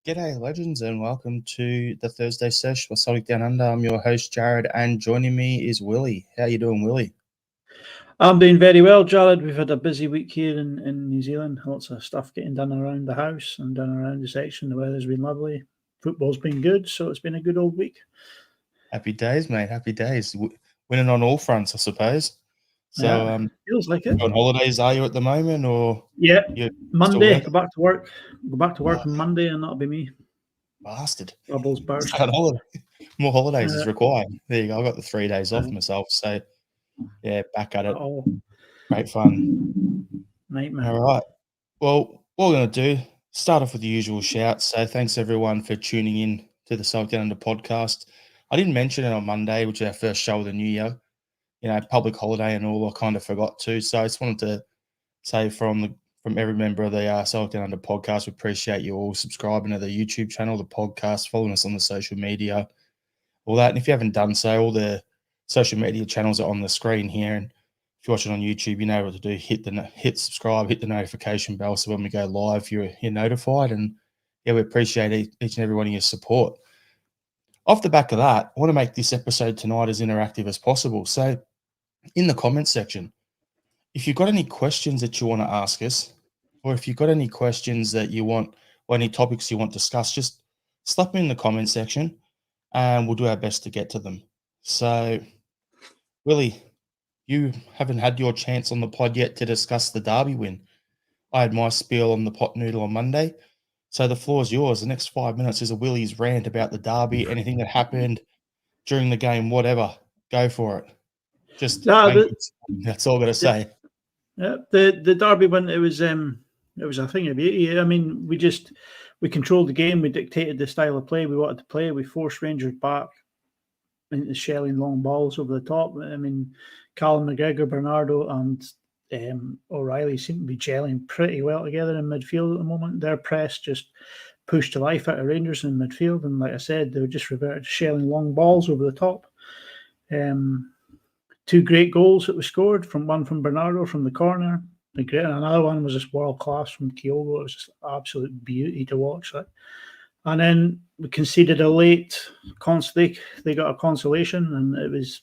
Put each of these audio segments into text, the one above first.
G'day, legends, and welcome to the Thursday Sesh for Celtic Down Under. I'm your host, Jared, and joining me is Willie. How you doing, Willie? I'm doing very well, Jared. We've had a busy week here in New Zealand. Lots of stuff getting done around the house and done around the section. The weather's been lovely. Football's been good, so it's been a good old week. Happy days, mate. Happy days. Winning on all fronts, I suppose. So, yeah, feels like it. On holidays are you at the moment, or Yeah, you Monday. Go back to work. Go back to work on Monday, and that'll be me. Bastard. Bubbles burst. More holidays is required. There you go. I got the 3 days off myself, so yeah, back at it. Oh, great fun. Nightmare. All right. Well, what we're going to do, start off with the usual shout. So thanks everyone for tuning in to the Celtic Down Under podcast. I didn't mention it on Monday, which is our first show of the new year. Public holiday and all, I kind of forgot to. So I just wanted to say from every member of the Celtic Down Under podcast, we appreciate you all subscribing to the YouTube channel, the podcast, following us on the social media, all that. And if you haven't done so, all the social media channels are on the screen here. And if you're watching on YouTube, you know what to do. Hit subscribe, hit the notification bell, so when we go live, you're notified. And yeah, we appreciate each and every one of your support. Off the back of that, I want to make this episode tonight as interactive as possible. So in the comments section, if you've got any questions that you want to ask us, or if you've got any questions that you want, or any topics you want discussed, just slap them in the comment section and we'll do our best to get to them. So, Willie, you haven't had your chance on the pod yet to discuss the Derby win. I had my spiel on the pot noodle on Monday. So the floor is yours. The next 5 minutes is a Willie's rant about the Derby, anything that happened during the game, whatever. Go for it. Just that's all I've got to say. Yeah, the Derby win, it was a thing of beauty. I mean, we controlled the game, we dictated the style of play we wanted to play, we forced Rangers back into shelling long balls over the top. I mean, Callum McGregor, Bernardo, and O'Reilly seem to be gelling pretty well together in midfield at the moment. Their press just pushed the life out of Rangers in midfield, and like I said, they were just reverted to shelling long balls over the top. Two great goals that were scored, one from Bernardo from the corner, and another one was just world class from Kyogo. It was just absolute beauty to watch that. And then we conceded a late they got a consolation, and it was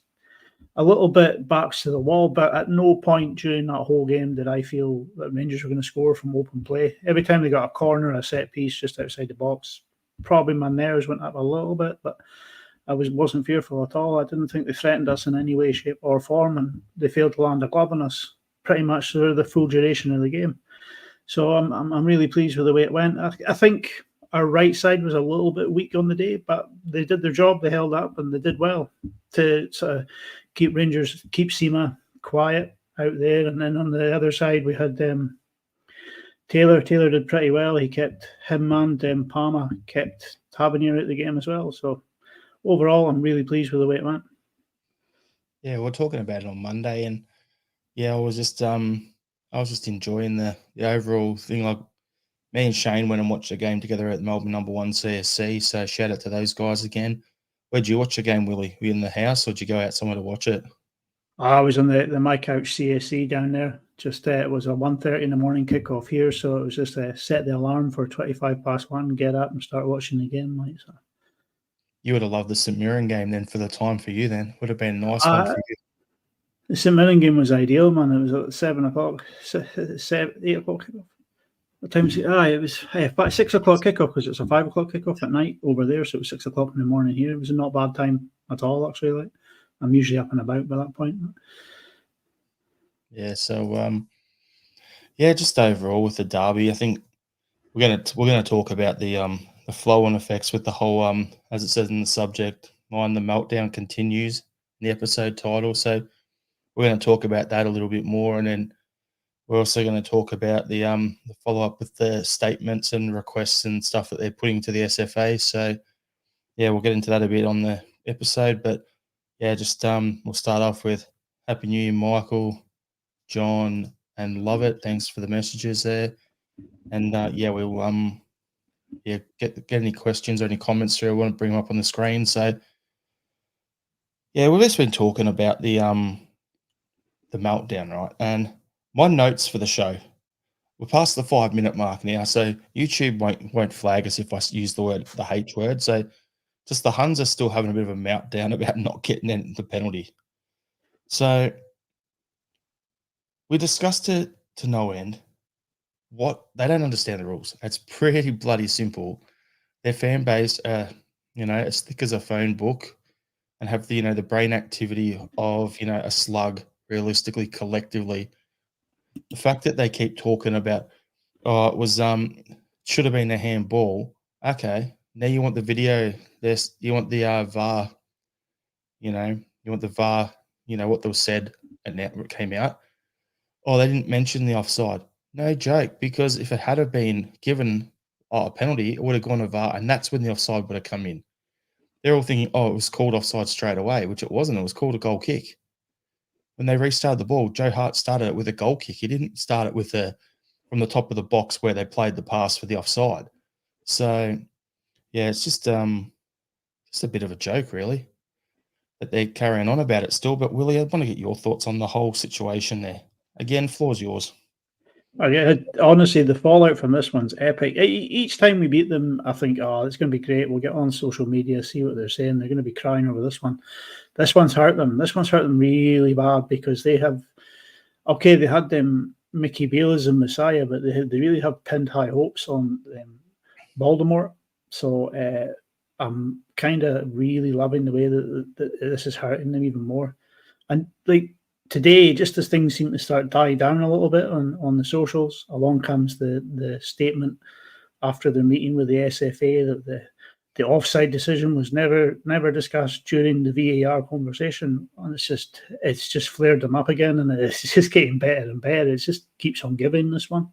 a little bit backs to the wall, but at no point during that whole game did I feel that Rangers were going to score from open play. Every time they got a corner, a set piece just outside the box, probably my nerves went up a little bit, but I wasn't fearful at all. I didn't think they threatened us in any way, shape, or form, and they failed to land a glove on us pretty much through the full duration of the game. So I'm really pleased with the way it went. I think our right side was a little bit weak on the day, but they did their job. They held up and they did well to sort of keep Sima quiet out there. And then on the other side, we had Taylor. Taylor did pretty well. He kept him and Palmer kept Tavernier out the game as well. So overall, I'm really pleased with the way it went. Yeah, we're talking about it on Monday, and yeah, I was just enjoying the overall thing. Like, me and Shane went and watched a game together at the Melbourne #1 CSC. So shout out to those guys again. Where'd you watch the game, Willie? Were you in the house, or did you go out somewhere to watch it? I was on the My Couch CSC down there. Just it was a 1:30 in the morning kickoff here, so it was just set the alarm for 1:25, get up and start watching the game. Like so. You would have loved the St Mirren game then for the time for you. Then would have been a nice one for you. The St Mirren game was ideal, man. It was at 7 o'clock, 8 o'clock kickoff. What time is it? It was 6 o'clock kickoff because it's a 5 o'clock kickoff at night over there. So it was 6 o'clock in the morning here. It was a not bad time at all, actually. Like, I'm usually up and about by that point. Yeah. So just overall with the Derby, I think we're gonna talk about the flow-on effects with the whole as it says in the subject line, the meltdown continues in the episode title. So we're going to talk about that a little bit more, and then we're also going to talk about the follow-up with the statements and requests and stuff that they're putting to the SFA. So yeah, we'll get into that a bit on the episode, but yeah, just we'll start off with Happy New Year, Michael, John, and Love It. Thanks for the messages there, and we'll get any questions or any comments through. I want to bring them up on the screen. So yeah, we've just been talking about the meltdown, right? And my notes for the show, we're past the 5-minute mark now, so YouTube won't flag us if I use the H word. So just the Huns are still having a bit of a meltdown about not getting the penalty. So we discussed it to no end. What they don't understand the rules. It's pretty bloody simple. Their fan base, as thick as a phone book, and have the brain activity of a slug. Realistically, collectively, the fact that they keep talking about, oh, it was should have been a handball. Okay, now you want the video. You want the VAR. You want the VAR. What was said and now it came out. Oh, they didn't mention the offside. No joke, because if it had have been given a penalty, it would have gone to VAR, and that's when the offside would have come in. They're all thinking, oh, it was called offside straight away, which it wasn't. It was called a goal kick. When they restarted the ball, Joe Hart started it with a goal kick. He didn't start it from the top of the box where they played the pass for the offside. So, yeah, it's just a bit of a joke, really, that they're carrying on about it still. But Willie, I want to get your thoughts on the whole situation there. Again, floor's yours. Honestly, the fallout from this one's epic. Each time we beat them, I think, oh, it's going to be great. We'll get on social media, see what they're saying. They're going to be crying over this one. This one's hurt them. This one's hurt them really bad because they had them Mickey Beale as a messiah, but they really have pinned high hopes on Baltimore. So I'm kind of really loving the way that this is hurting them even more. And today, just as things seem to start dying down a little bit on the socials, along comes the statement after their meeting with the SFA that the offside decision was never discussed during the VAR conversation, and it's just flared them up again, and it's just getting better and better. It just keeps on giving, this one.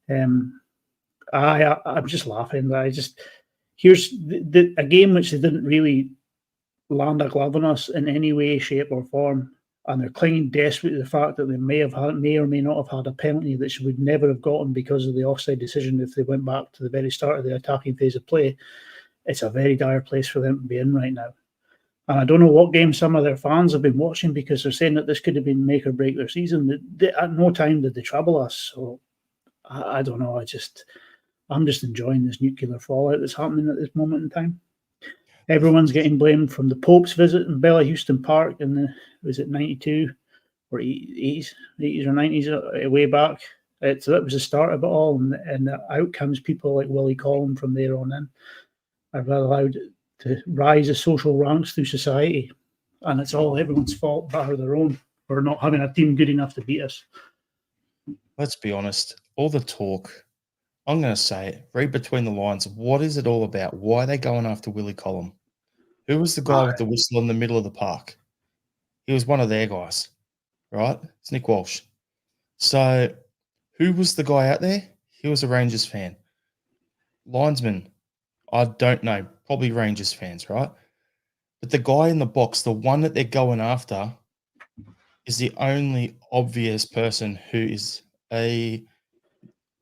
I'm just laughing. Here's a game which they didn't really land a glove on us in any way, shape, or form. And they're clinging desperately to the fact that they may or may not have had a penalty that she would never have gotten because of the offside decision if they went back to the very start of the attacking phase of play. It's a very dire place for them to be in right now. And I don't know what game some of their fans have been watching, because they're saying that this could have been make or break their season. At no time did they trouble us. So I don't know. I'm just enjoying this nuclear fallout that's happening at this moment in time. Everyone's getting blamed, from the Pope's visit in Bella Houston Park in was it 92 or 80s or 90s, way back. So that was the start of it all, and out comes people like Willie Collum from there on in. Are allowed to rise the social ranks through society, and it's all everyone's fault but their own for not having a team good enough to beat us. Let's be honest. All the talk, I'm going to say it, read between the lines. What is it all about? Why are they going after Willie Collum? Who was the guy with the whistle in the middle of the park? He was one of their guys, right? It's Nick Walsh. So who was the guy out there? He was a Rangers fan. Linesman, I don't know, probably Rangers fans, right? But the guy in the box, the one that they're going after, is the only obvious person who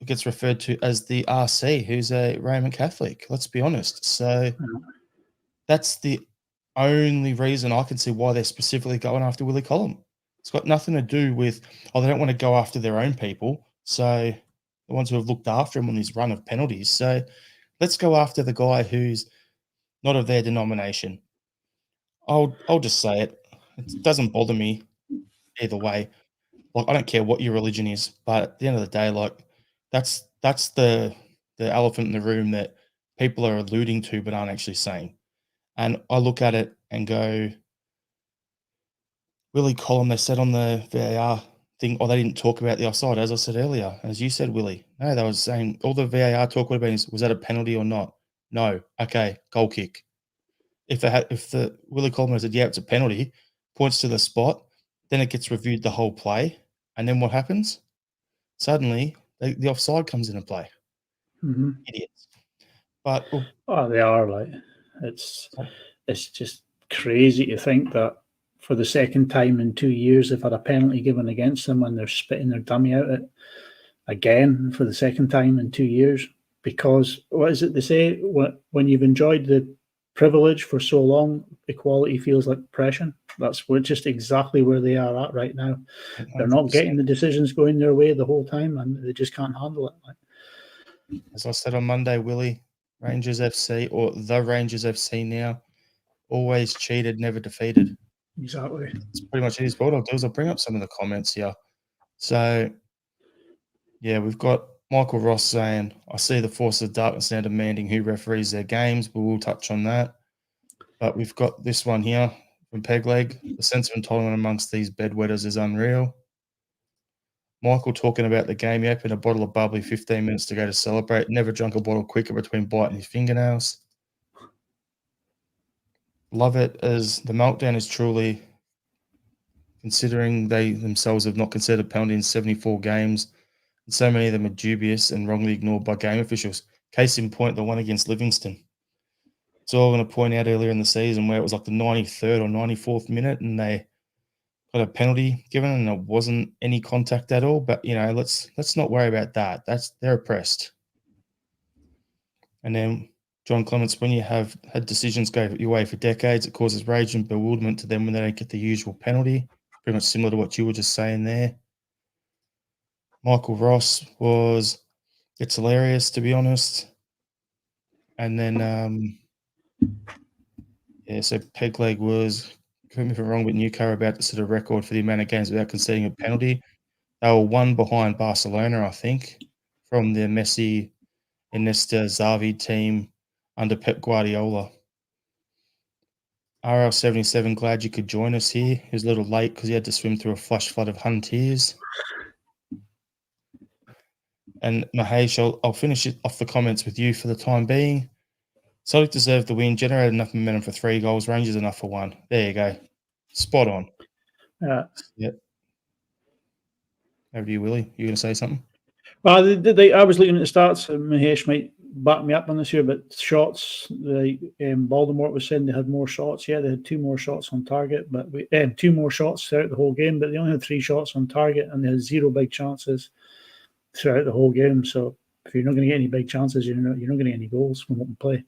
gets referred to as the RC, who's a Roman Catholic. Let's be honest. So that's the only reason I can see why they're specifically going after Willie Collum. It's got nothing to do with, they don't want to go after their own people. So the ones who have looked after him on his run of penalties. So let's go after the guy who's not of their denomination. I'll just say it. It doesn't bother me either way. Like, I don't care what your religion is, but at the end of the day, like, that's the elephant in the room that people are alluding to but aren't actually saying. And I look at it and go, Willie Collum, they said on the VAR thing, they didn't talk about the offside, as I said earlier. As you said, Willie. No, they were saying all the VAR talk would have been, was that a penalty or not? No. Okay, goal kick. If the Willie Collum said, yeah, it's a penalty, points to the spot, then it gets reviewed the whole play, and then what happens? Suddenly, the offside comes into play. Mm-hmm. Idiots. But they are like, it's just crazy to think that for the second time in 2 years they've had a penalty given against them, and they're spitting their dummy out it again for the second time in 2 years. Because what is it they say? When you've enjoyed the privilege for so long, equality feels like oppression. That's just exactly where they are at right now. They're not 100%. getting the decisions going their way the whole time, and they just can't handle it. As I said on Monday, Willie, Rangers FC, or the Rangers FC now, always cheated, never defeated. Exactly. It's pretty much it. Is what I'll do is I'll bring up some of the comments here. So, yeah, we've got Michael Ross saying, I see the forces of darkness now demanding who referees their games, but we'll touch on that. But we've got this one here from Pegleg. The sense of entitlement amongst these bedwetters is unreal. Michael talking about the game. He opened a bottle of bubbly 15 minutes to go to celebrate. Never drunk a bottle quicker between biting his fingernails. Love it as the meltdown is truly, considering they themselves have not considered a penalty in 74 games, and so many of them are dubious and wrongly ignored by game officials. Case in point, the one against Livingston. So I'm going to point out earlier in the season where it was like the 93rd or 94th minute and they got a penalty given and there wasn't any contact at all. But, let's not worry about that. They're oppressed. And then John Clements, when you have had decisions go your way for decades, it causes rage and bewilderment to them when they don't get the usual penalty. Pretty much similar to what you were just saying there. Michael Ross it's hilarious, to be honest. And then, so Pegleg was, correct me if I'm wrong, but Newcar about to set a record for the amount of games without conceding a penalty. They were one behind Barcelona, I think, from the Messi, Iniesta, Xavi team under Pep Guardiola. RL77, glad you could join us here. He was a little late because he had to swim through a flash flood of Hun tears. And Mahesh, I'll finish it off the comments with you for the time being. Celtic deserved the win, generated enough momentum for 3 goals, Rangers enough for 1. There you go. Spot on. Yep. Over to you, Willie. You going to say something? Well, I was looking at the stats, and Mahesh might back me up on this here, but shots, Baltimore was saying they had more shots. Yeah, they had 2 more shots on target, but 2 more shots throughout the whole game, but they only had 3 shots on target, and they had 0 big chances throughout the whole game. So if you're not going to get any big chances, you're not going to get any goals from open play.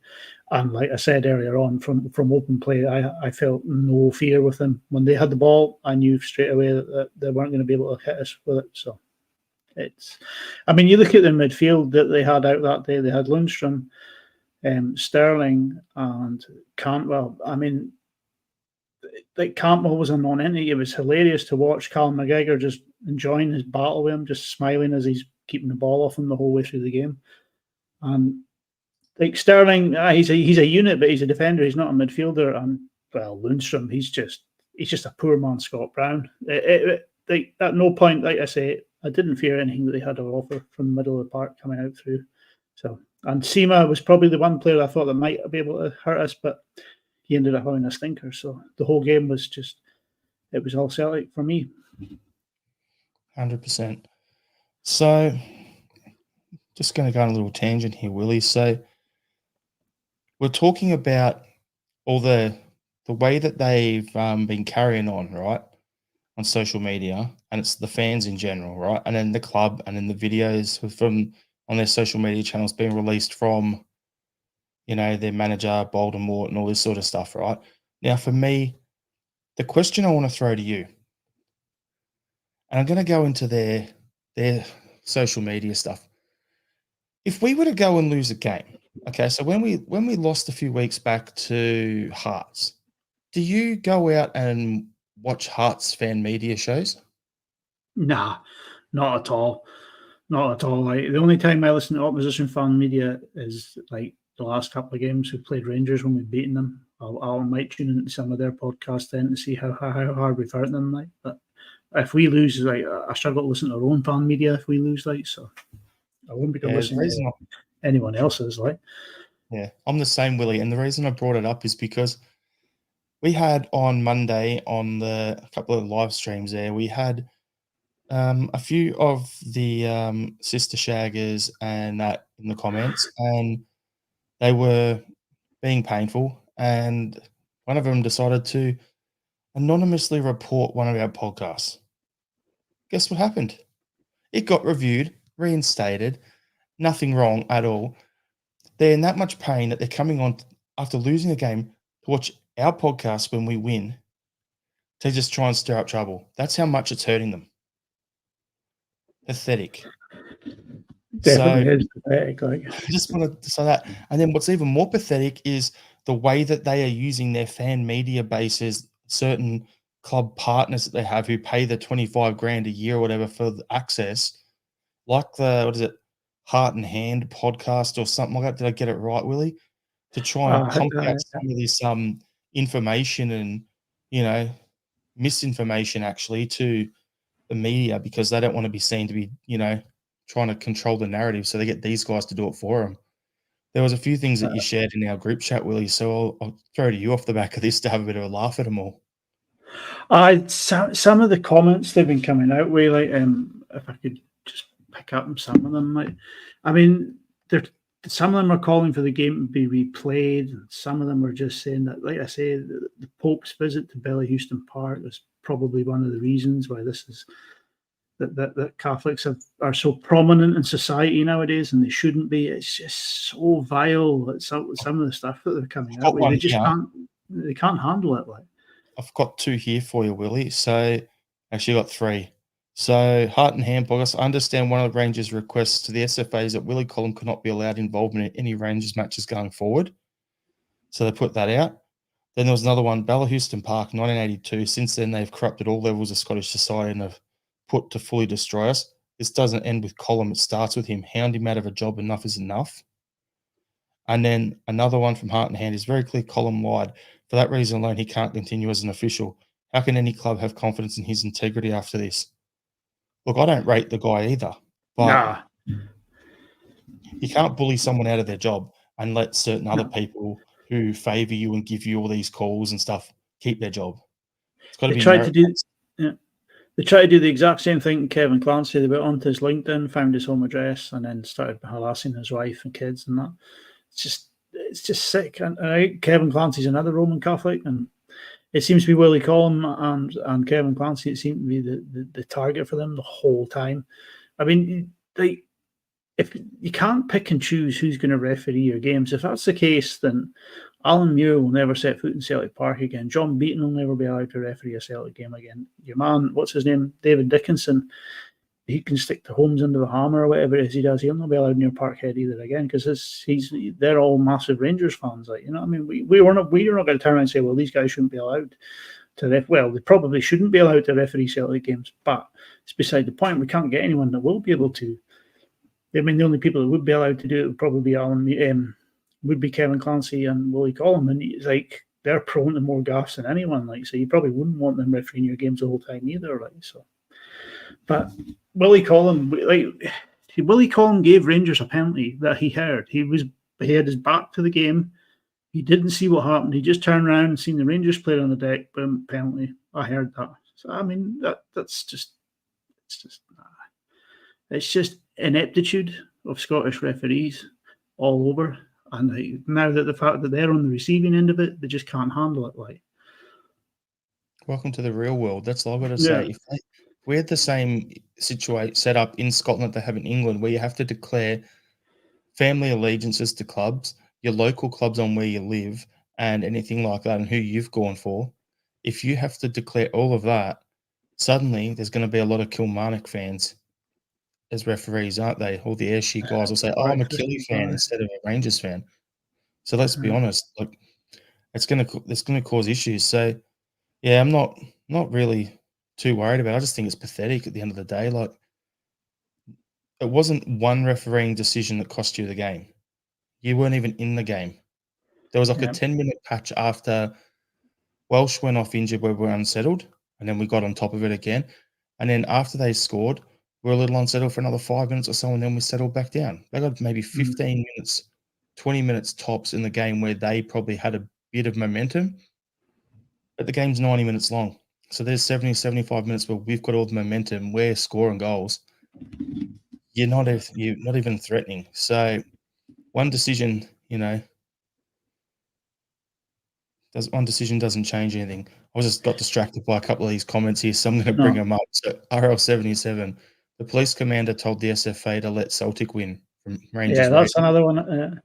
And like I said earlier on, from open play, I felt no fear with them. When they had the ball, I knew straight away that they weren't going to be able to hit us with it. So you look at the midfield that they had out that day. They had Lundstrom, Sterling, and Cantwell. Cantwell was a non-entity. It was hilarious to watch Callum McGregor just enjoying his battle with him, just smiling as he's keeping the ball off him the whole way through the game. And Sterling, he's a unit, but he's a defender. He's not a midfielder. And Lundstrom, he's just a poor man, Scott Brown. At no point, like I say, I didn't fear anything that they had to offer from the middle of the park coming out through. So, and Sima was probably the one player I thought that might be able to hurt us, but he ended up having a stinker. So the whole game was it was all Celtic for me. 100%. So, just going to go on a little tangent here, Willie. So, we're talking about all the way that they've been carrying on, right, on social media, and it's the fans in general, right, and then the club, and then the videos on their social media channels being released from, their manager, Baltimore, and all this sort of stuff, right? Now, for me, the question I want to throw to you, and I'm going to go into their social media stuff. If we were to go and lose a game, okay, so when we lost a few weeks back to Hearts, do you go out and watch Hearts fan media shows? Nah, not at all. Not at all. The only time I listen to opposition fan media is the last couple of games we played Rangers when we've beaten them. I might tune into some of their podcasts then to see how hard we've hurt them. But if we lose, I struggle to listen to our own fan media if we lose, so I wouldn't be listening to anyone else's. Yeah, I'm the same, Willie. And the reason I brought it up is because we had on Monday on a couple of live streams there, we had a few of the sister shaggers and that in the comments, and they were being painful. And one of them decided to anonymously report one of our podcasts. Guess what happened? It got reviewed, reinstated, nothing wrong at all. They're in that much pain that they're coming on after losing a game, to watch our podcast when we win, to just try and stir up trouble. That's how much it's hurting them. Pathetic. Definitely So is pathetic. Like, I just wanted to say that. And then what's even more pathetic is the way that they are using their fan media bases, certain club partners that they have who pay the 25 grand a year or whatever for the access, like the, what is it, Heart and Hand podcast or something like that. Did I get it right, Willie? To try and pump out some of this information and, you know, misinformation actually to the media because they don't want to be seen to be, you know, trying to control the narrative. So they get these guys to do it for them. There was a few things that you shared in our group chat, Willie. So I'll throw to you off the back of this to have a bit of a laugh at them all. Some of the comments they've been coming out with, like, if I could just pick up on some of them, like, I mean, some of them are calling for the game to be replayed. And some of them are just saying that, like I say, the Pope's visit to Houston Park is probably one of the reasons why this is that Catholics are so prominent in society nowadays, and they shouldn't be. It's just so vile. Some of the stuff that they're coming out with, they can't handle it. Like, I've got two here for you, Willie. So actually, I got three. So Heart and Hand podcast. I understand one of the Rangers' requests to the SFA is that Willie Collum could not be allowed involvement in any Rangers matches going forward. So they put that out. Then there was another one, Houston Park, 1982. Since then, they've corrupted all levels of Scottish society and have put to fully destroy us. This doesn't end with Collum. It starts with him. Hound him out of a job. Enough is enough. And then another one from Heart and Hand is very clear Collum lied. For that reason alone, he can't continue as an official. How can any club have confidence in his integrity after this? Look, I don't rate the guy either, but you can't bully someone out of their job and let certain other people who favour you and give you all these calls and stuff keep their job. It's got to be They tried to do the exact same thing to Kevin Clancy. They went onto his LinkedIn, found his home address, and then started harassing his wife and kids and that. It's just sick. And Kevin Clancy's another Roman Catholic, and it seems to be Willie Collum and Kevin Clancy. It seemed to be the target for them the whole time. I mean, like, if you can't pick and choose who's going to referee your games, if that's the case, then Alan Muir will never set foot in Celtic Park again. John Beaton will never be allowed to referee a Celtic game again. Your man, what's his name, David Dickinson, he can stick the Holmes under the hammer or whatever it is he does. He'll not be allowed near Parkhead either again because they're all massive Rangers fans. Like, you know what I mean? We're not going to turn around and say, well, these guys shouldn't be allowed to well, they probably shouldn't be allowed to referee Celtic games, but it's beside the point. We can't get anyone that will be able to. I mean, the only people that would be allowed to do it would probably be would be Kevin Clancy and Willie Collum, and it's like they're prone to more gaffes than anyone. Like, so you probably wouldn't want them refereeing your games the whole time either. Like, so, but Willie Collum gave Rangers a penalty that he heard. He had his back to the game. He didn't see what happened. He just turned around and seen the Rangers player on the deck. Boom, penalty. I heard that. So I mean, it's just ineptitude of Scottish referees all over. And now that the fact that they're on the receiving end of it, they just can't handle it. Like, welcome to the real world. That's all I've got to say. If we had the same situation set up in Scotland that they have in England, where you have to declare family allegiances to clubs, your local clubs on where you live, and anything like that, and who you've gone for, if you have to declare all of that, suddenly there's going to be a lot of Kilmarnock fans as referees, aren't they? All the Ayrshire guys will say, "Oh, I'm a Killie fan" instead of a Rangers fan. So let's be honest, like, it's going to cause issues. So yeah, I'm not really too worried about it. I just think it's pathetic at the end of the day. Like, it wasn't one refereeing decision that cost you the game. You weren't even in the game. There was like a 10-minute patch after Welsh went off injured where we were unsettled, and then we got on top of it again. And then after they scored, we were a little unsettled for another 5 minutes or so, and then we settled back down. They got maybe 15 minutes, 20 minutes tops in the game where they probably had a bit of momentum. But the game's 90 minutes long. So there's 70, 75 minutes where we've got all the momentum. We're scoring goals. You're not even threatening. So one decision, one decision doesn't change anything. I just got distracted by a couple of these comments here, so I'm going to bring them up. So RL77, the police commander told the SFA to let Celtic win from Rangers. Yeah, that's another one.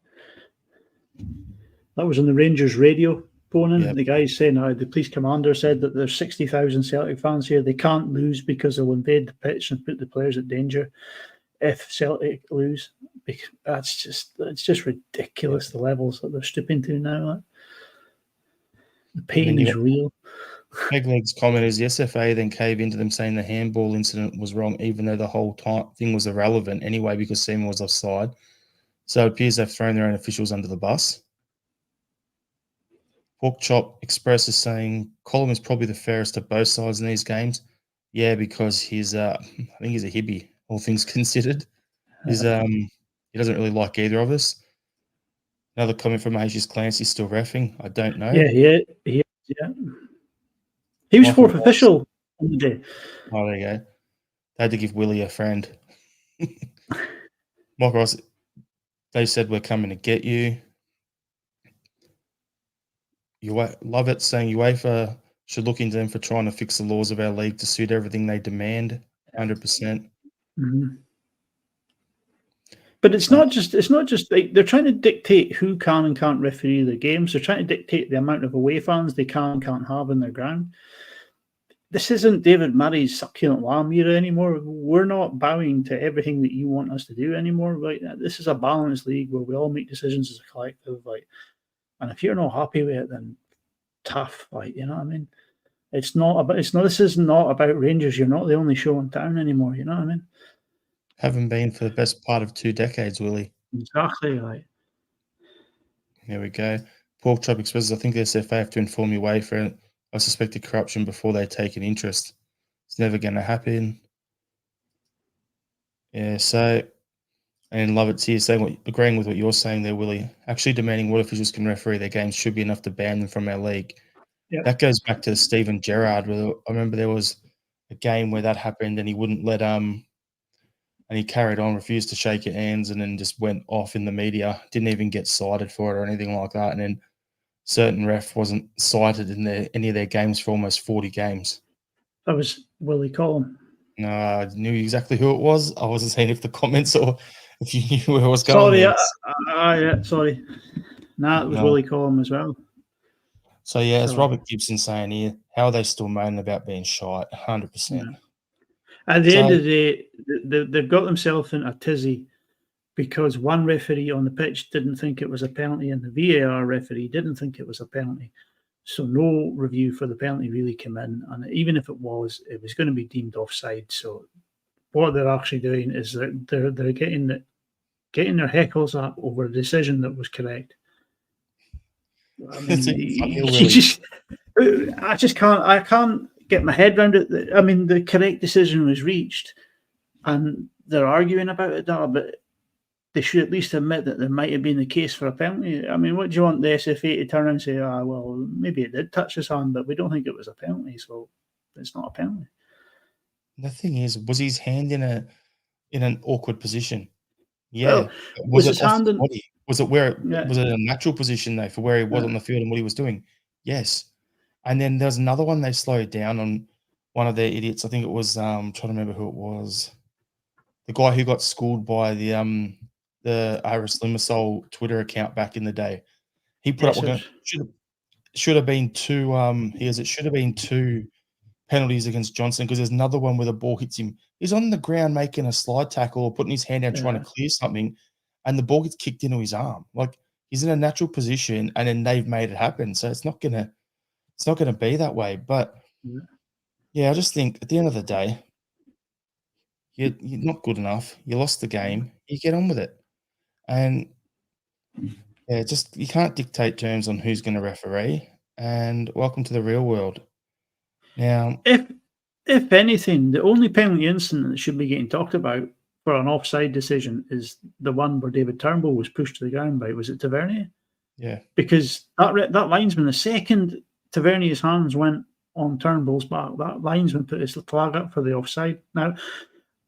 That was on the Rangers radio phone in. Yep. The guy's saying, the police commander said that there's 60,000 Celtic fans here. They can't lose because they'll invade the pitch and put the players at danger if Celtic lose. It's just ridiculous, the levels that they're stooping to now. Like. The pain is real. Pegleg's comment is the SFA then cave into them saying the handball incident was wrong, even though the whole thing was irrelevant anyway because Seaman was offside. So it appears they've thrown their own officials under the bus. Pork Chop Express is saying Colum is probably the fairest of both sides in these games. Yeah, because he's I think he's a hippie, all things considered. He doesn't really like either of us. Another comment from Aegis Clancy, still reffing. I don't know. Yeah. He was fourth official on the day. Oh, there you go. They had to give Willie a friend. Mike Ross, they said we're coming to get you. You love it, saying UEFA should look into them for trying to fix the laws of our league to suit everything they demand. 100%. Mm-hmm. But it's not just like they're trying to dictate who can and can't referee the games. They're trying to dictate the amount of away fans they can and can't have in their ground. This isn't David Murray's succulent lamb era anymore. We're not bowing to everything that you want us to do anymore. Like, this is a balanced league where we all make decisions as a collective. Like, and if you're not happy with it, then tough. Like, you know what I mean? This is not about Rangers. You're not the only show in town anymore. You know what I mean? Haven't been for the best part of 2 decades, Willie. Exactly. Like. Here we go. Pork Chop expresses, I think the SFA have to inform UEFA of suspected corruption before they take an interest. It's never going to happen. Yeah, so, and Love It's here saying, agreeing with what you're saying there, Willie. Actually demanding what officials can referee their games should be enough to ban them from our league. Yep. That goes back to Steven Gerrard. I remember there was a game where that happened and he wouldn't let and he carried on, refused to shake your hands, and then just went off in the media. Didn't even get cited for it or anything like that. And then certain ref wasn't cited in any of their games for almost 40 games. That was Willie Collum. No, I knew exactly who it was. I wasn't saying if the comments or if you knew where I was going. Sorry, sorry. Nah, it was Willie Collum as well. So, yeah, as Robert Gibson saying here, how are they still moaning about being shite? 100%. Yeah. At the end of the day, they've got themselves in a tizzy because one referee on the pitch didn't think it was a penalty and the VAR referee didn't think it was a penalty. So no review for the penalty really came in. And even if it was going to be deemed offside. So what they're actually doing is they're getting their heckles up over a decision that was correct. I mean, I can't get my head around it. I mean, the correct decision was reached and they're arguing about it now, but they should at least admit that there might have been the case for a penalty. I mean, what do you want the SFA to turn around and say, well, maybe it did touch his hand, but we don't think it was a penalty, so it's not a penalty. The thing is, was his hand in an awkward position? Yeah. Well, was his hand in body? Was it was it a natural position though for where he was on the field and what he was doing? Yes. And then there's another one they slowed down on one of their idiots. I think it was trying to remember who it was. The guy who got schooled by the Iris Limassol Twitter account back in the day. He put up should have been two it should have been 2 penalties against Johnson because there's another one where the ball hits him. He's on the ground making a slide tackle or putting his hand down trying to clear something, and the ball gets kicked into his arm. Like, he's in a natural position, and then they've made it happen. So it's not gonna be that way. But yeah, I just think at the end of the day, you're not good enough. You lost the game. You get on with it, and yeah, just you can't dictate terms on who's going to referee. And welcome to the real world. Now, if anything, the only penalty incident that should be getting talked about for an offside decision is the one where David Turnbull was pushed to the ground by, was it Tavernier? Yeah. Because that linesman, the second Tavernier's hands went on Turnbull's back, that linesman put his flag up for the offside. Now,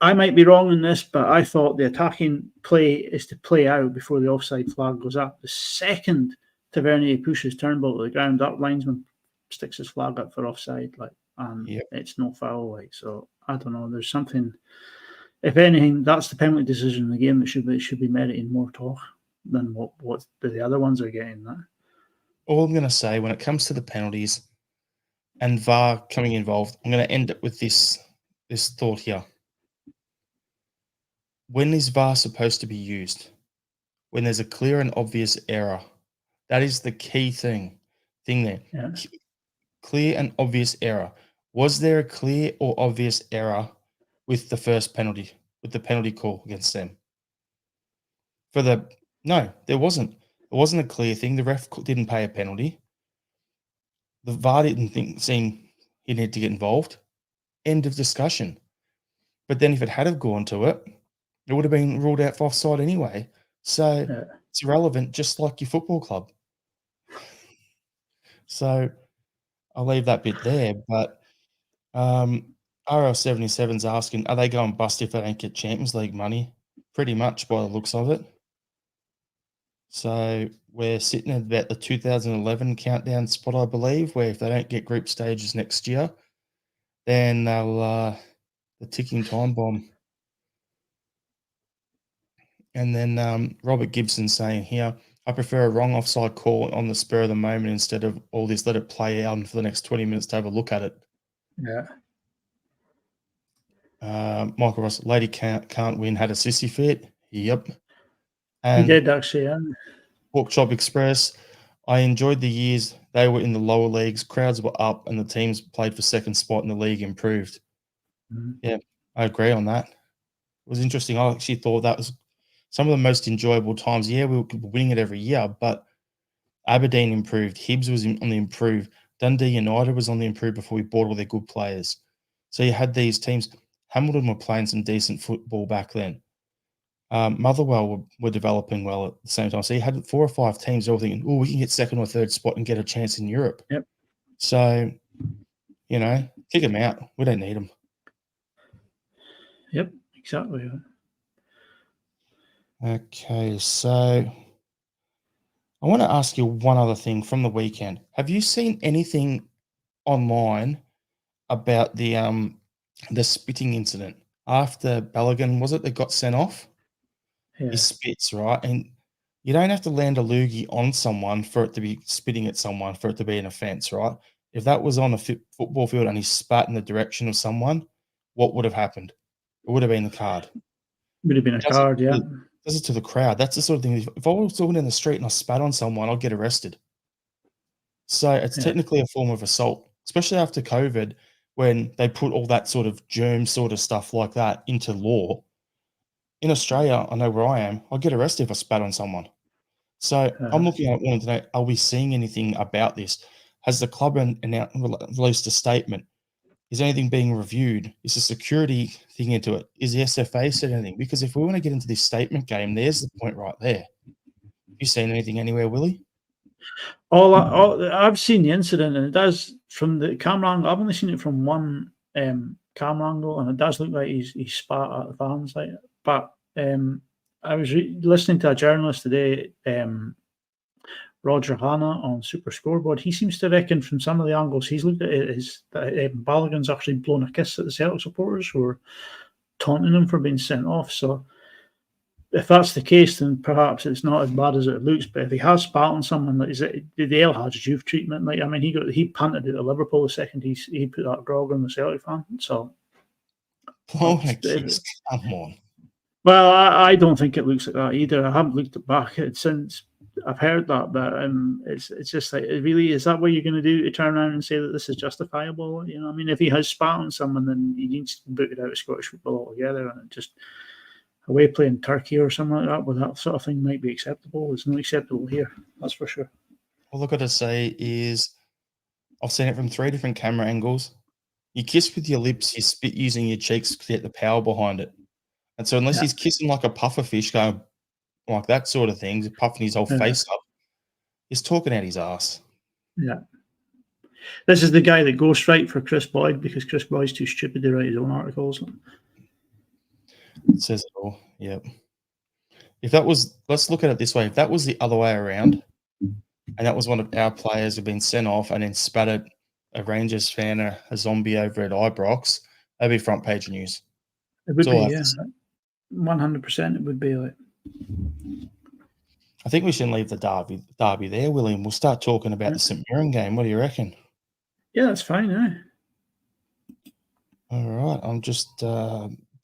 I might be wrong in this, but I thought the attacking play is to play out before the offside flag goes up. The second Tavernier pushes Turnbull to the ground, that linesman sticks his flag up for offside, it's no foul. Like, so I don't know. There's something. If anything, that's the penalty decision in the game that should be meriting more talk than what the other ones are getting. That. all I'm going to say when it comes to the penalties and VAR coming involved, I'm going to end it with this thought here. When is VAR supposed to be used? When there's a clear and obvious error. That is the key thing there. Yeah. Clear and obvious error. Was there a clear or obvious error with the first penalty, with the penalty call against them? No, there wasn't. It wasn't a clear thing. The ref didn't pay a penalty. The VAR didn't seem he needed to get involved. End of discussion. But then if it had have gone to it, it would have been ruled out for offside anyway. So it's irrelevant, just like your football club. So I'll leave that bit there. But RL77's asking, are they going bust if they don't get Champions League money? Pretty much by the looks of it. So we're sitting at about the 2011 countdown spot, I believe, where if they don't get group stages next year, then they'll the ticking time bomb. And then Robert Gibson saying here, I prefer a wrong offside call on the spur of the moment instead of all this, let it play out and for the next 20 minutes to have a look at it. Yeah. Michael Ross, lady can't win, had a sissy fit. Yep. He And did actually, yeah. Pork Chop Express, I enjoyed the years they were in the lower leagues, crowds were up, and the teams played for second spot and the league improved. Yeah, I agree on that. It was interesting. I actually thought that was some of the most enjoyable times. Yeah, we were winning it every year, but Aberdeen improved. Hibs was on the improve. Dundee United was on the improve before we bought all their good players. So you had these teams. Hamilton were playing some decent football back then. Motherwell were developing well at the same time. So you had 4 or 5 teams all thinking, oh, we can get second or third spot and get a chance in Europe. Yep. So, kick them out. We don't need them. Yep, exactly. Okay, so I want to ask you one other thing from the weekend. Have you seen anything online about the spitting incident after Balogun, was it, that got sent off? Yeah. He spits, right? And you don't have to land a loogie on someone for it to be spitting at someone for it to be an offence, right? If that was on a football field and he spat in the direction of someone, what would have happened? It would have been the card. Would have been a card, yeah. Does it to the crowd. That's the sort of thing. If I was walking in the street and I spat on someone, I'd get arrested. So it's technically a form of assault, especially after COVID, when they put all that sort of germ sort of stuff like that into law. In Australia, I know where I am, I'll get arrested if I spat on someone. So I'm looking at wanting to know, are we seeing anything about this? Has the club released a statement? Is anything being reviewed? Is the security thing into it? Is the SFA said anything? Because if we want to get into this statement game, there's the point right there. Have you seen anything anywhere, Willie? I've seen the incident, and it does, from the camera angle, I've only seen it from one camera angle, and it does look like he's spat at the fans. But I was listening to a journalist today, Roger Hanna on Super Scoreboard. He seems to reckon from some of the angles he's looked at it is that Balogun's actually blown a kiss at the Celtic supporters who were taunting him for being sent off. So if that's the case, then perhaps it's not as bad as it looks. But if he has spat on someone, like, is it the El Hadj youth treatment? Like, I mean, he punted it at Liverpool the second he put that grog on the Celtic fan. So, come on. Well, I don't think it looks like that either. I haven't looked it back since I've heard that, but it's just like, really, is that what you're going to do, to turn around and say that this is justifiable? You know, I mean, if he has spat on someone, then he needs to boot it out of Scottish football altogether, and just away playing Turkey or something like that, where that sort of thing might be acceptable. It's not acceptable here, that's for sure. All I've got to say is I've seen it from 3 different camera angles. You kiss with your lips, you spit using your cheeks to get the power behind it. And so unless he's kissing like a puffer fish, going like that sort of thing, puffing his whole face up, he's talking out his ass. Yeah. This is the guy that goes right for Chris Boyd because Chris Boyd's too stupid to write his own articles. It says it all. Yep. If that was, let's look at it this way. If that was the other way around, and that was one of our players who've been sent off and then spat at a Rangers fan or a zombie over at Ibrox, that'd be front page news. It would be, yeah. 100% it would be like. I think we shouldn't leave the derby there, William. We'll start talking about the St Mirren game. What do you reckon? Yeah, that's fine, All right, I'm just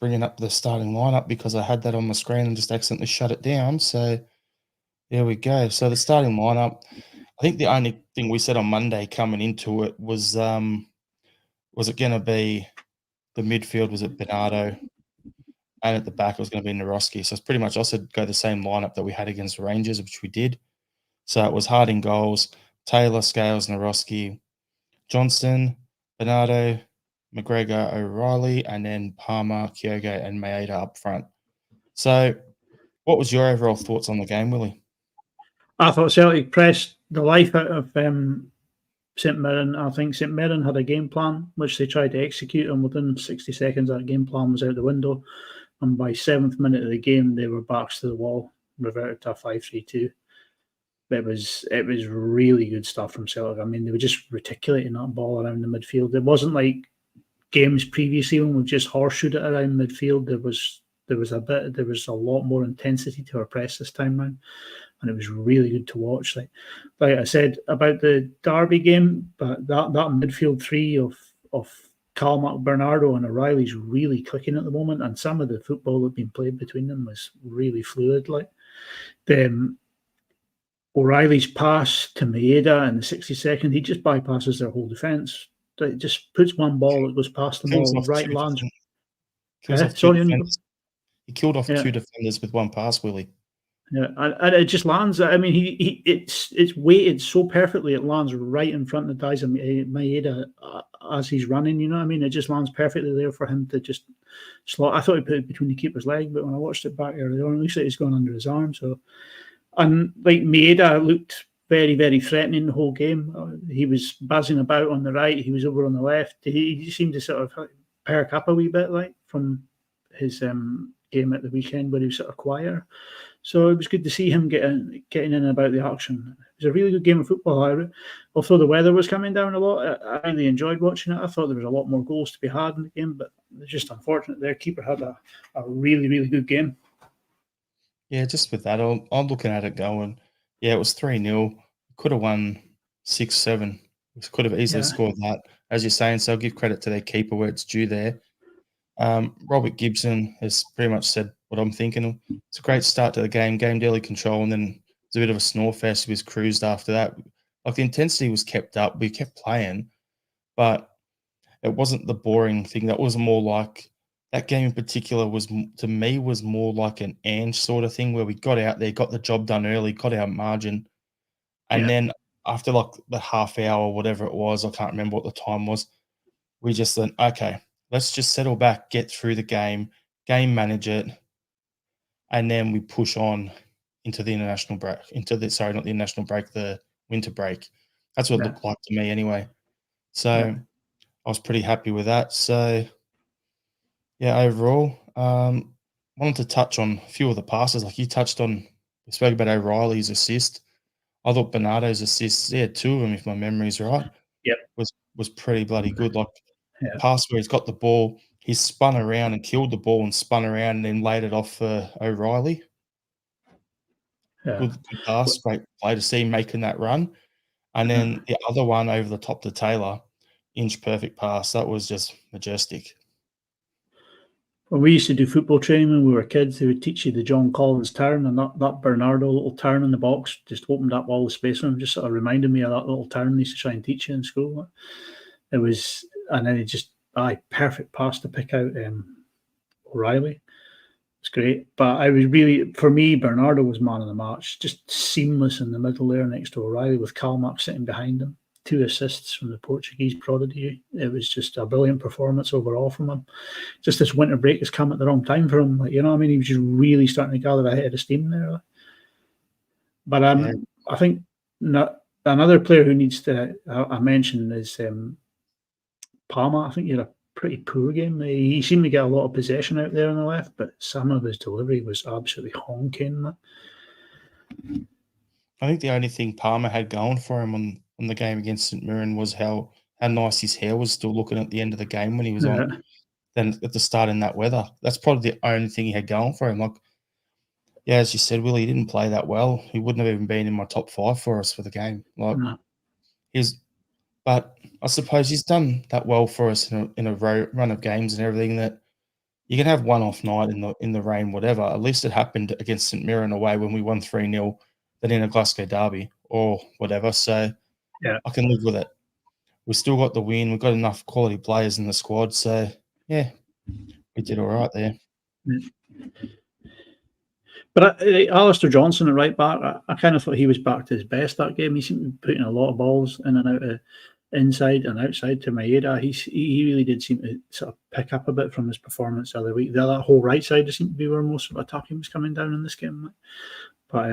bringing up the starting lineup because I had that on the screen and just accidentally shut it down. So there we go. So the starting lineup, I think the only thing we said on Monday coming into it was it going to be the midfield, was it Bernardo, and at the back it was going to be Naroski. So it's pretty much also go the same lineup that we had against the Rangers, which we did. So it was Harding goals, Taylor, Scales, Naroski, Johnston, Bernardo, McGregor, O'Reilly, and then Palmer, Kyogo, and Maeda up front. So what was your overall thoughts on the game, Willie? I thought Celtic pressed the life out of St Mirren. I think St Mirren had a game plan which they tried to execute, and within 60 seconds that game plan was out the window. And by 7th minute of the game, they were backs to the wall, reverted to a 5-3-2. It was really good stuff from Celtic. I mean, they were just reticulating that ball around the midfield. It wasn't like games previously when we just horseshoed it around midfield. There was a lot more intensity to our press this time round, and it was really good to watch. Like I said about the Derby game, but that midfield three of Calmack, Bernardo, and O'Reilly's really clicking at the moment, and some of the football that had been played between them was really fluid. Like O'Reilly's pass to Maeda in the 62nd, he just bypasses their whole defence. It just puts one ball that goes past them all, right lands. He killed off two defenders with one pass, Willie. Yeah, and it just lands. I mean, it's weighted so perfectly. It lands right in front of the eyes of Maeda as he's running. You know what I mean? It just lands perfectly there for him to just slot. I thought he put it between the keeper's leg, but when I watched it back earlier on, it looks like he's gone under his arm. So, and like Maeda looked very, very threatening the whole game. He was buzzing about on the right. He was over on the left. He seemed to sort of perk up a wee bit, like from his game at the weekend where he was sort of quieter. So it was good to see him getting in about the action. It was a really good game of football. Although the weather was coming down a lot, I really enjoyed watching it. I thought there was a lot more goals to be had in the game, but it's just unfortunate their keeper had a really, really good game. Yeah, just with that, I'm looking at it going, yeah, it was 3-0. Could have won 6-7. Could have easily scored that, as you're saying. So I'll give credit to their keeper where it's due there. Robert Gibson has pretty much said what I'm thinking. It's a great start to the game daily control, and then it's a bit of a snore fest. He was cruised after that. Like the intensity was kept up. We kept playing, but it wasn't the boring thing. That was more like that game in particular was, to me, was more like an Ange sort of thing where we got out there, got the job done early, got our margin, and then after like the half hour, whatever it was, I can't remember what the time was, we just went, okay, let's just settle back, get through the game manage it, and then we push on into the international break, not the international break, the winter break. That's what it looked like to me anyway. So I was pretty happy with that. So yeah, overall, wanted to touch on a few of the passes. Like you touched on, we spoke about O'Reilly's assist. I thought Bernardo's assist, two of them, if my memory's right, was pretty bloody good. Like the pass where he's got the ball, he spun around and killed the ball and spun around and then laid it off for O'Reilly. Good pass, great play to see him making that run. And then the other one over the top to Taylor, inch perfect pass. That was just majestic. When we used to do football training when we were kids, they would teach you the John Collins turn, and that Bernardo little turn in the box just opened up all the space for him. Just sort of reminded me of that little turn they used to try and teach you in school. It was, and then he just perfect pass to pick out O'Reilly. It's great, but I was really, for me, Bernardo was man of the match. Just seamless in the middle there next to O'Reilly with Calmack sitting behind him. 2 assists from the Portuguese prodigy. It was just a brilliant performance overall from him. Just this winter break has come at the wrong time for him. Like, you know what I mean? He was just really starting to gather a head of steam there. But I think another player who needs to, I mentioned, is Palmer. I think he had a pretty poor game. He seemed to get a lot of possession out there on the left, but some of his delivery was absolutely honking. I think the only thing Palmer had going for him on the game against St Mirren was how nice his hair was still looking at the end of the game when he was on. Then at the start in that weather, that's probably the only thing he had going for him. Like yeah, as you said, Willie didn't play that well. He wouldn't have even been in my top 5 for us for the game. Like, No. he's but I suppose he's done that well for us in a run of games and everything that you can have one off night in the rain, whatever. At least it happened against St Mirren away when we won 3-0 than in a Glasgow derby or whatever. So Yeah. I can live with it. We still got the win. We've got enough quality players in the squad. So yeah, we did all right there. But Alistair Johnson at right back, I kind of thought he was back to his best that game. He seemed to be putting a lot of balls in and out of inside and outside to Maeda. He really did seem to sort of pick up a bit from his performance the other week. The other whole right side seemed to be where most of attacking was coming down in this game. But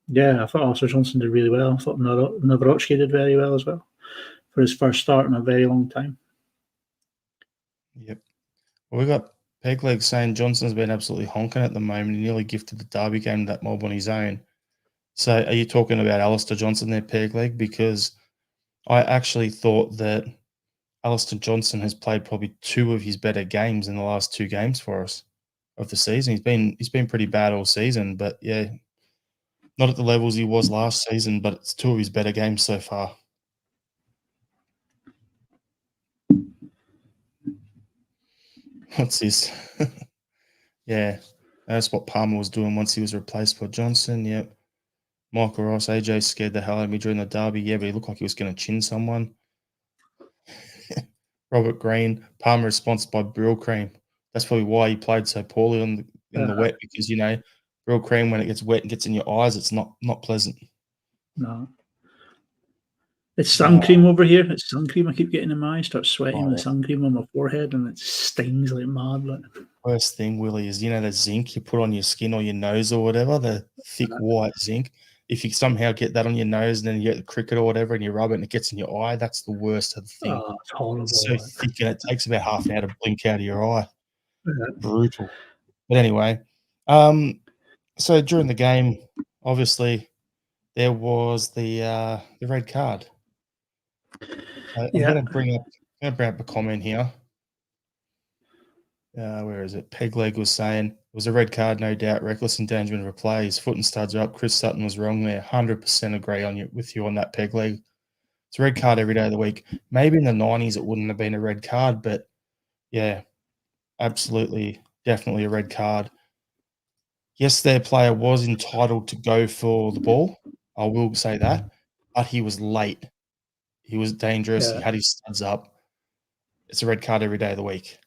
yeah, I thought Alistair Johnson did really well. I thought Nawrocki did very well as well for his first start in a very long time. Yep. Well, we got Pegleg saying Johnson's been absolutely honking at the moment. He nearly gifted the derby game that mob on his own. So are you talking about Alistair Johnson there, Pegleg? Because I actually thought that Alistair Johnson has played probably 2 of his better games in the last 2 games for us of the season. He's been pretty bad all season, but yeah, not at the levels he was last season, but it's 2 of his better games so far. What's this? Yeah, that's what Palmer was doing once he was replaced by Johnson. Yep. Michael Ross, AJ scared the hell out of me during the derby. Yeah, but he looked like he was going to chin someone. Robert Green, Palmer is sponsored by Brill Cream. That's probably why he played so poorly in the wet, because, you know, Brill Cream, when it gets wet and gets in your eyes, it's not pleasant. No. It's sun cream over here. It's sun cream I keep getting in my eyes. Start sweating with the sun cream on my forehead, and it stings like mad. Like. Worst thing, Willie, is, you know, the zinc you put on your skin or your nose or whatever, the thick white zinc. If you somehow get that on your nose and then you get the cricket or whatever and you rub it and it gets in your eye, that's the worst of the thing. Oh, it's horrible. It's so thick and it takes about half an hour to blink out of your eye. Yeah. Brutal. But anyway, so during the game, obviously, there was the red card. I'm going to bring up a comment here. Where is it? Pegleg was saying it was a red card, no doubt. Reckless endangerment of a play. His foot and studs are up. Chris Sutton was wrong there. 100% agree with you on that, Pegleg. It's a red card every day of the week. Maybe in the 90s it wouldn't have been a red card, but yeah, absolutely, definitely a red card. Yes, their player was entitled to go for the ball. I will say that, but he was late. He was dangerous. Yeah. He had his studs up. It's a red card every day of the week.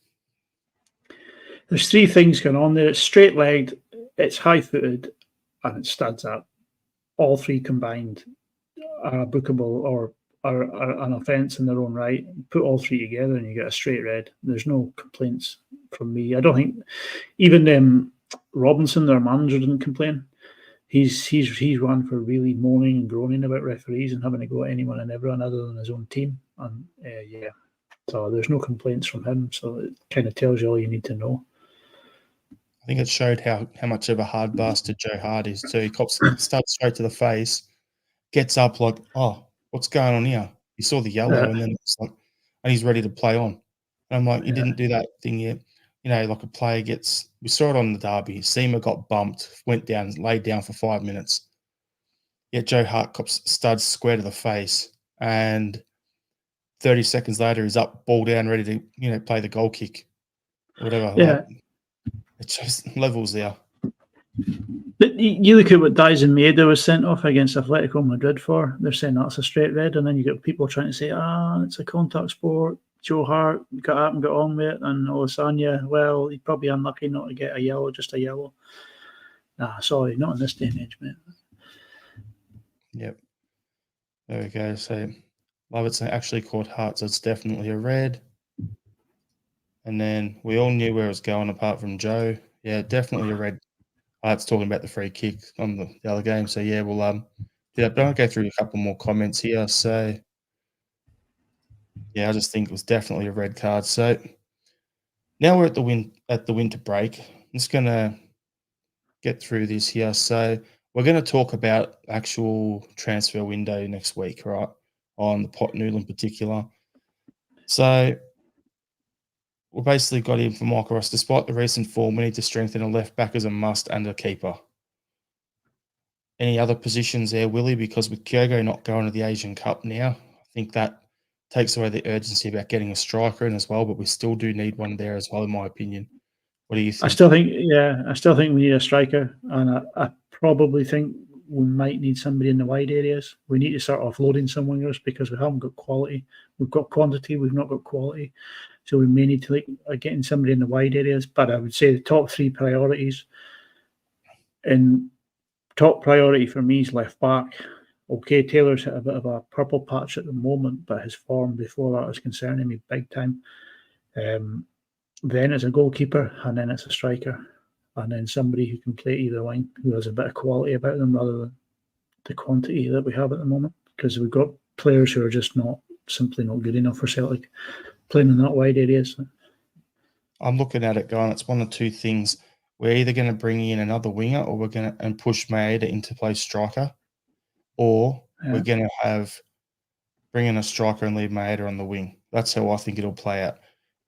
There's 3 things going on there. It's straight-legged, it's high-footed, and it studs up. All 3 combined are bookable or are an offence in their own right. Put all 3 together and you get a straight red. There's no complaints from me. I don't think even Robinson, their manager, didn't complain. He's one for really moaning and groaning about referees and having to go at anyone and everyone other than his own team. And yeah, so there's no complaints from him. So it kind of tells you all you need to know. I think it showed how much of a hard bastard Joe Hart is too. He starts straight to the face, gets up like, oh, what's going on here? He saw the yellow and then it's like, and he's ready to play on. And I'm like, you didn't do that thing yet. You know, like a player we saw it on the derby. Seamer got bumped, went down, laid down for 5 minutes. Yet Joe Hart cops studs square to the face, and 30 seconds later he's up, ball down, ready to, you know, play the goal kick or whatever. Yeah. Like, it's just levels there. But you look at what Dyson Maeda was sent off against Atletico Madrid for. They're saying that's a straight red, and then you get people trying to say, it's a contact sport. Joe Hart got up and got on with it, and Olasanya, well, he's probably unlucky not to get a yellow, just a yellow. Nah, sorry, not in this day and age, mate. Yep. There we go. So Lovett's actually caught Hart, so it's definitely a red. And then we all knew where it was going apart from Joe. Yeah, definitely a red. Hart's talking about the free kick on the other game. So yeah, we'll but I'll go through a couple more comments here. So yeah, I just think it was definitely a red card. So now we're at the winter break. I'm just gonna get through this here. So we're going to talk about actual transfer window next week, right? On the pot noodle in particular. So we basically got in for Michael Ross. Despite the recent form, we need to strengthen a left back as a must and a keeper. any other positions there, Willie? Because with Kyogo not going to the Asian Cup now, I think that takes away the urgency about getting a striker in as well, but we still do need one there as well, in my opinion. What do you I think? still think, we need a striker, and I probably think we might need somebody in the wide areas. We need to start offloading some wingers because we haven't got quality. We've got quantity, we've not got quality. So we may need to look at getting somebody in the wide areas. But I would say the top three priorities, and top priority for me is left back. Okay, Taylor's hit a bit of a purple patch at the moment, but his form before that is concerning me big time. Then it's a goalkeeper, and then it's a striker, and then somebody who can play either wing, who has a bit of quality about them rather than the quantity that we have at the moment. Because we've got players who are just simply not good enough for Celtic playing in that wide areas. I'm looking at it going, it's one of two things. We're either going to bring in another winger, or we're going to push Maeda into play striker, or we're going to bring in a striker and leave Maeda on the wing. That's how I think it'll play out.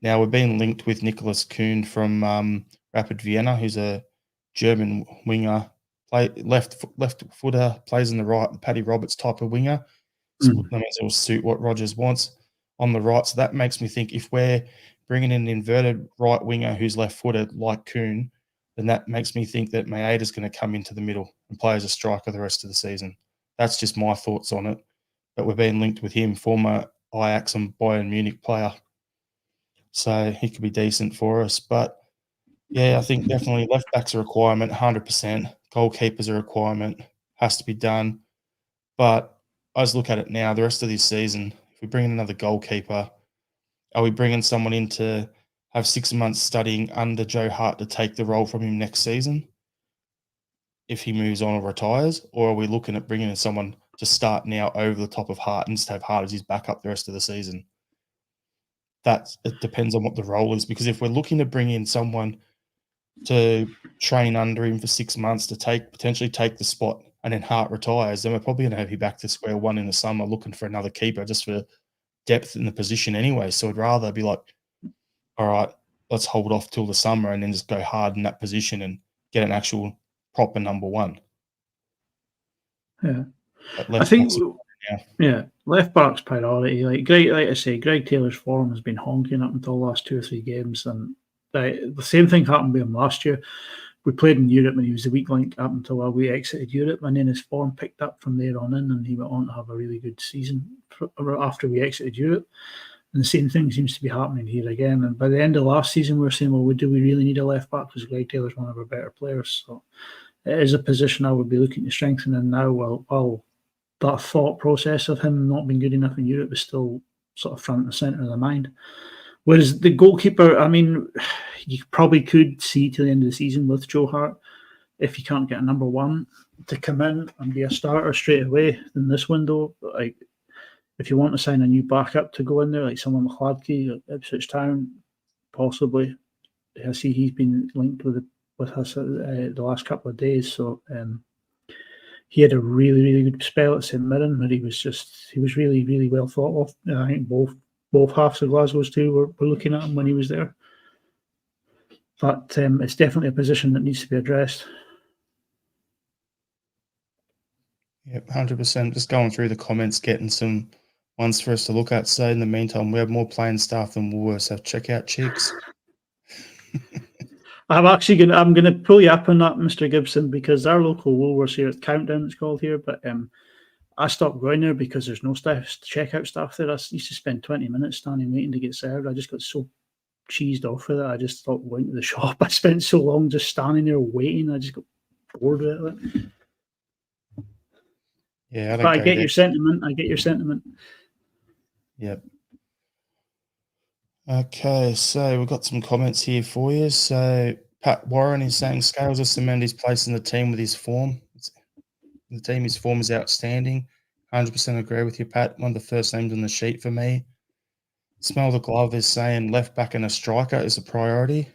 Now, we're being linked with Nicholas Kuhn from Rapid Vienna, who's a German winger, left footer, plays in the right, Paddy Roberts type of winger. So that means it will suit what Rodgers wants on the right. So that makes me think if we're bringing in an inverted right winger who's left-footed like Kuhn, then that makes me think that Maeda's going to come into the middle and play as a striker the rest of the season. That's just my thoughts on it. But we're being linked with him, former Ajax and Bayern Munich player. So he could be decent for us. But, yeah, I think definitely left-back's a requirement, 100%. Goalkeeper's a requirement, has to be done. But I just look at it now, the rest of this season, if we bring in another goalkeeper, are we bringing someone in to have 6 months studying under Joe Hart to take the role from him next season if he moves on or retires? Or are we looking at bringing in someone to start now over the top of Hart and just have Hart as his backup the rest of the season? It depends on what the role is, because if we're looking to bring in someone to train under him for 6 months to potentially take the spot and then Hart retires, then we're probably going to have you back to square one in the summer looking for another keeper just for depth in the position anyway. So I'd rather be like, all right, let's hold off till the summer and then just go hard in that position and get an actual proper number one. Yeah. I think left back's priority. Like I say, Greg Taylor's form has been honking up until the last 2 or 3 games, and the same thing happened with him last year. We played in Europe and he was the weak link up until we exited Europe, and then his form picked up from there on in, and he went on to have a really good season after we exited Europe. And the same thing seems to be happening here again. And by the end of last season, we were saying, well, do we really need a left back? Because Greg Taylor's one of our better players. So it is a position I would be looking to strengthen in now. While that thought process of him not being good enough in Europe is still sort of front and centre of the mind. Whereas the goalkeeper, I mean, you probably could see to the end of the season with Joe Hart, if you can't get a number one to come in and be a starter straight away in this window. Like, if you want to sign a new backup to go in there, like someone like Hladky at Ipswich Town, possibly. I see he's been linked with us the last couple of days. So he had a really, really good spell at St Mirren, where he was really, really well thought of. I think both halves of Glasgow's too were looking at him when he was there. But it's definitely a position that needs to be addressed. Yep, 100%. Just going through the comments, getting some ones for us to look at. So in the meantime, we have more playing staff than Woolworths, so check out Cheeks. I'm going to pull you up on that, Mr. Gibson, because our local Woolworths here, Countdown it's called here, but I stopped going there because there's no checkout staff there. I used to spend 20 minutes standing waiting to get served. I just got so cheesed off with it. I just stopped going to the shop. I spent so long just standing there waiting. I just got bored with it. Yeah, I get your sentiment. Yep. Okay, so we've got some comments here for you. So Pat Warren is saying Scales has cemented his place in the team with his form. His form is outstanding. 100% agree with you, Pat. One of the first names on the sheet for me. Smell the Glove is saying left back and a striker is a priority.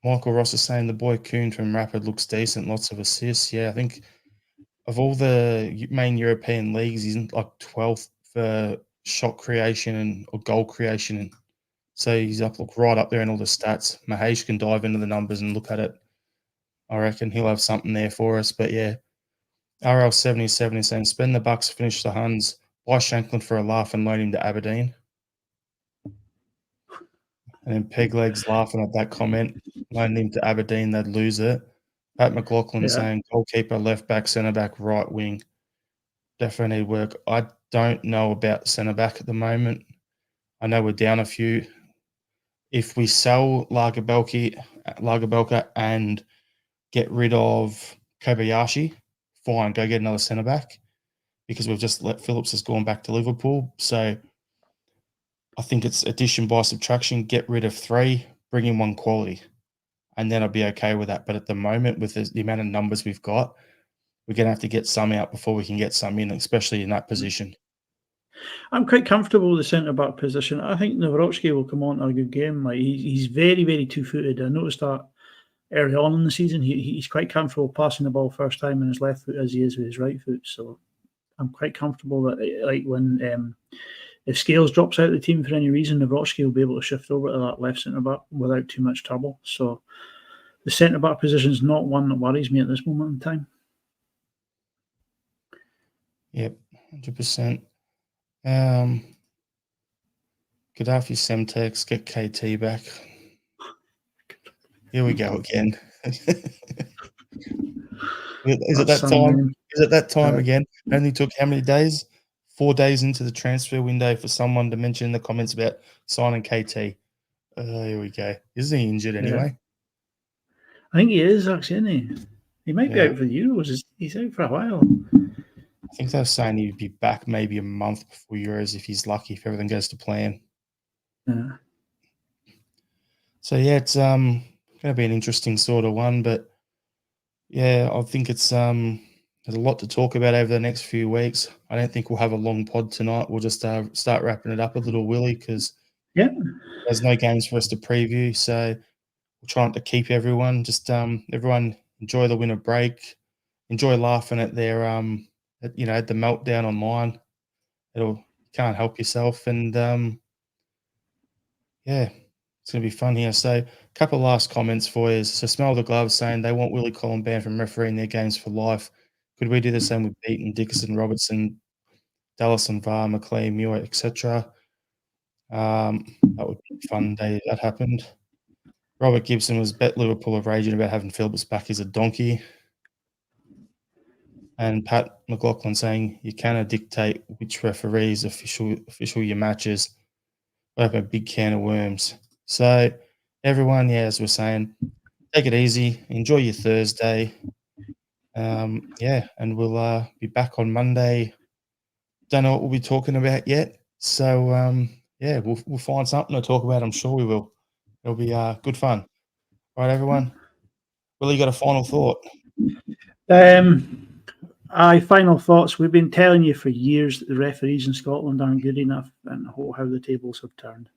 Michael Ross is saying the boy Kuhn from Rapid looks decent, lots of assists. Yeah, I think of all the main European leagues, he's in like 12th for shot creation or goal creation. So he's right up there in all the stats. Mahesh can dive into the numbers and look at it. I reckon he'll have something there for us. But yeah, RL77 is saying spend the bucks, finish the Huns, buy Shanklin for a laugh and loan him to Aberdeen. And then Pegleg's laughing at that comment, loan him to Aberdeen, they'd lose it. Pat McLaughlin saying goalkeeper, left back, centre back, right wing. Definitely need work. I don't know about centre back at the moment. I know we're down a few. If we sell Lagerbilka and get rid of Kobayashi, fine, go get another centre back, because we've just let Phillips has gone back to Liverpool. So I think it's addition by subtraction. Get rid of 3, bring in 1 quality, and then I'd be okay with that. But at the moment, with the amount of numbers we've got, we're going to have to get some out before we can get some in, especially in that position. I'm quite comfortable with the centre-back position. I think Nawrocki will come on to a good game. Like he's very, very two-footed. I noticed that early on in the season. He's quite comfortable passing the ball first time on his left foot as he is with his right foot. So I'm quite comfortable that, like, when if Scales drops out of the team for any reason, Nawrocki will be able to shift over to that left centre-back without too much trouble. So the centre-back position is not one that worries me at this moment in time. Yep, 100%. Gaddafi Semtex, get KT back. Here we go again. Is it that time? Is it that time again? Only took how many days? 4 days into the transfer window for someone to mention in the comments about signing KT. Here we go. Isn't he injured anyway? I think he is, actually, isn't he? He might be out for the Euros. He's out for a while. I think they were saying he'd be back maybe a month before Euros if he's lucky, if everything goes to plan. Yeah. So yeah, it's going to be an interesting sort of one, but yeah, I think it's there's a lot to talk about over the next few weeks. I don't think we'll have a long pod tonight. We'll just start wrapping it up a little, Willie, because there's no games for us to preview. So we're trying to keep everyone everyone enjoy the winter break, enjoy laughing at their at the meltdown online. You can't help yourself, and yeah, it's going to be fun here. So a couple of last comments for you. So Smell the Gloves saying they want Willie Collin banned from refereeing their games for life. Could we do the same with Beaton, Dickerson, Robertson, Dallas and VAR, McLean, Muir, etc.? That would be a fun day if that happened. Robert Gibson was bet Liverpool of raging about having Phillips back as a donkey. And Pat McLaughlin saying you cannot dictate which referees official your matches. We'll have a big can of worms. So everyone, as we're saying, take it easy. Enjoy your Thursday. And we'll be back on Monday. Don't know what we'll be talking about yet. So, we'll find something to talk about. I'm sure we will. It'll be good fun. All right, everyone. Well, you got a final thought? Final thoughts. We've been telling you for years that the referees in Scotland aren't good enough, and how the tables have turned.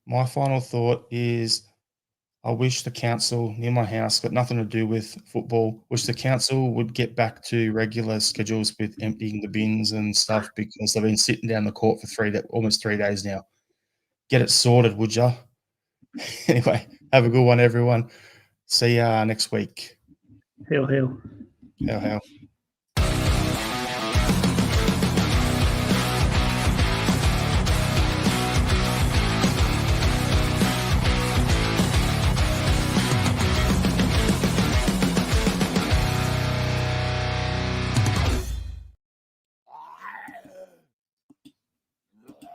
My final thought is I wish the council near my house, got nothing to do with football, wish the council would get back to regular schedules with emptying the bins and stuff, because they've been sitting down the court for almost 3 days now. Get it sorted, would ya? Anyway, have a good one, everyone. See ya next week. Hail, hail. Hail, hail.